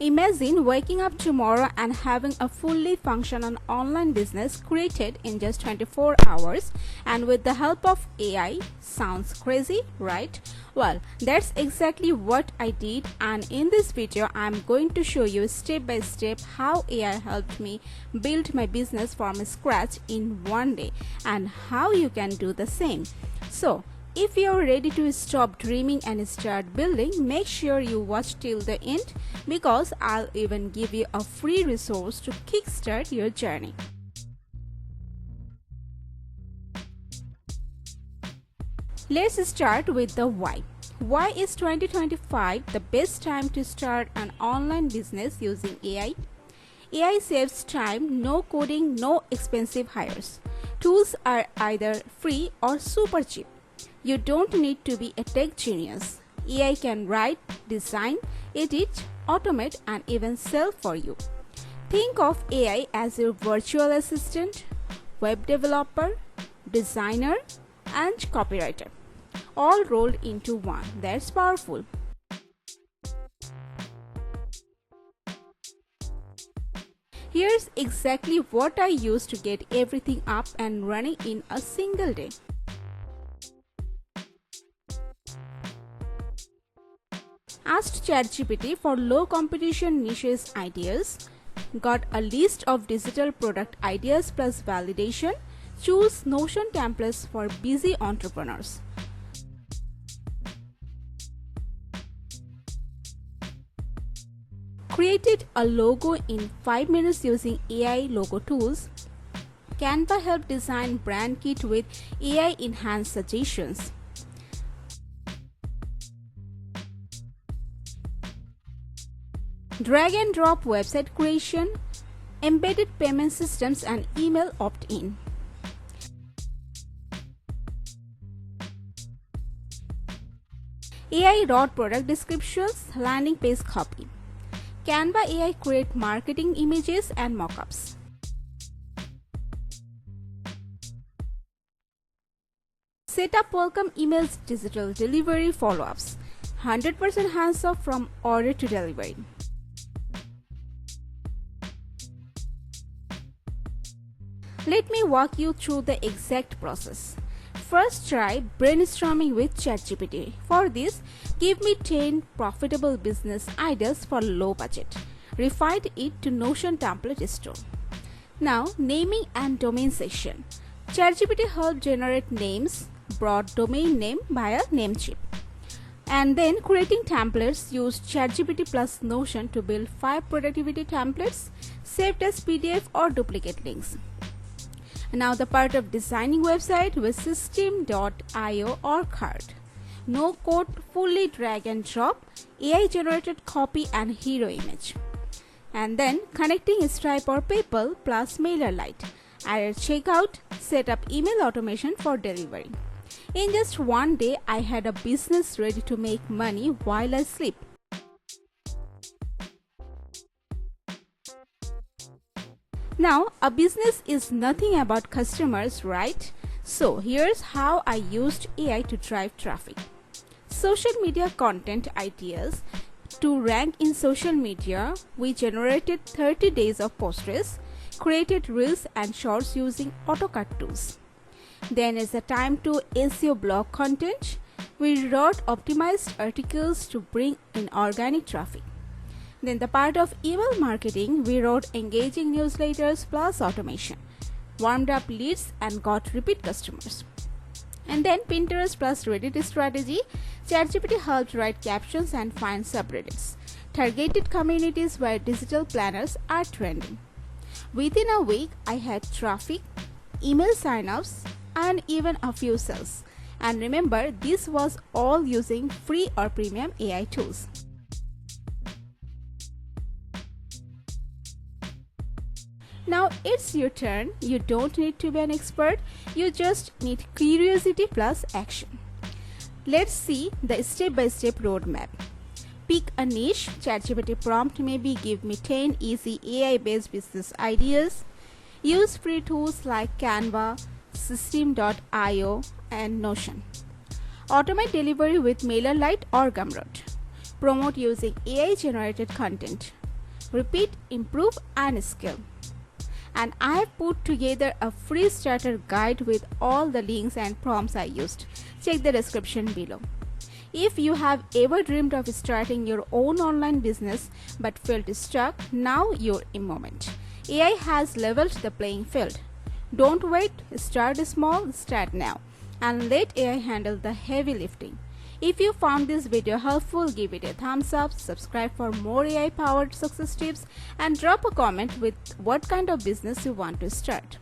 Imagine waking up tomorrow and having a fully functional online business created in just 24 hours and with the help of AI. Sounds crazy, right? Well, that's exactly what I did, and in this video I'm going to show you step by step how AI helped me build my business from scratch in one day and how you can do the same. So, if you're ready to stop dreaming and start building, make sure you watch till the end because I'll even give you a free resource to kickstart your journey. Let's start with the why. Why is 2025 the best time to start an online business using AI? AI saves time, no coding, no expensive hires. Tools are either free or super cheap. You don't need to be a tech genius. AI can write, design, edit, automate, and even sell for you. Think of AI as your virtual assistant, web developer, designer, and copywriter, all rolled into one. That's powerful. Here's exactly what I used to get everything up and running in a single day. Asked ChatGPT for low competition niches ideas, got a list of digital product ideas plus validation, choose Notion templates for busy entrepreneurs. Created a logo in 5 minutes using AI logo tools. Canva helped design brand kit with AI enhanced suggestions. Drag and drop website creation, embedded payment systems, and email opt-in. AI wrote product descriptions, landing page copy. Canva AI create marketing images and mockups. Set up welcome emails, digital delivery follow-ups. 100% hands-off from order to delivery. Let me walk you through the exact process. First, try brainstorming with ChatGPT. For this, give me 10 profitable business ideas for low budget. Refine it to Notion template store. Now, naming and domain section. ChatGPT helped generate names, brought domain name via Namecheap. And then creating templates, use ChatGPT plus Notion to build 5 productivity templates saved as PDF or duplicate links. Now the part of designing website with system.io or card. No code, fully drag and drop, AI generated copy and hero image. And then connecting Stripe or PayPal plus MailerLite. Added checkout, set up email automation for delivery. In just one day, I had a business ready to make money while I sleep. Now, a business is nothing about customers, right? So, here's how I used AI to drive traffic. Social media content ideas. To rank in social media, we generated 30 days of posters, created reels and shorts using AutoCAD tools. Then is the time to SEO blog content. We wrote optimized articles to bring in organic traffic. Then the part of email marketing, we wrote engaging newsletters plus automation, warmed up leads and got repeat customers. And then Pinterest plus Reddit strategy, ChatGPT helped write captions and find subreddits, targeted communities where digital planners are trending. Within a week, I had traffic, email signups, and even a few sales. And remember, this was all using free or premium AI tools. Now it's your turn. You don't need to be an expert. You just need curiosity plus action. Let's see the step-by-step roadmap. Pick a niche. ChatGPT prompt maybe give me 10 easy AI-based business ideas. Use free tools like Canva, System.io, and Notion. Automate delivery with MailerLite or Gumroad. Promote using AI-generated content. repeat, improve, and scale. And I have put together a free starter guide with all the links and prompts I used. Check the description below. If you have ever dreamed of starting your own online business but felt stuck, now you're in moment. AI has leveled the playing field. Don't wait, start small, start now, and let AI handle the heavy lifting. If you found this video helpful, give it a thumbs up, subscribe for more AI powered success tips, and drop a comment with what kind of business you want to start.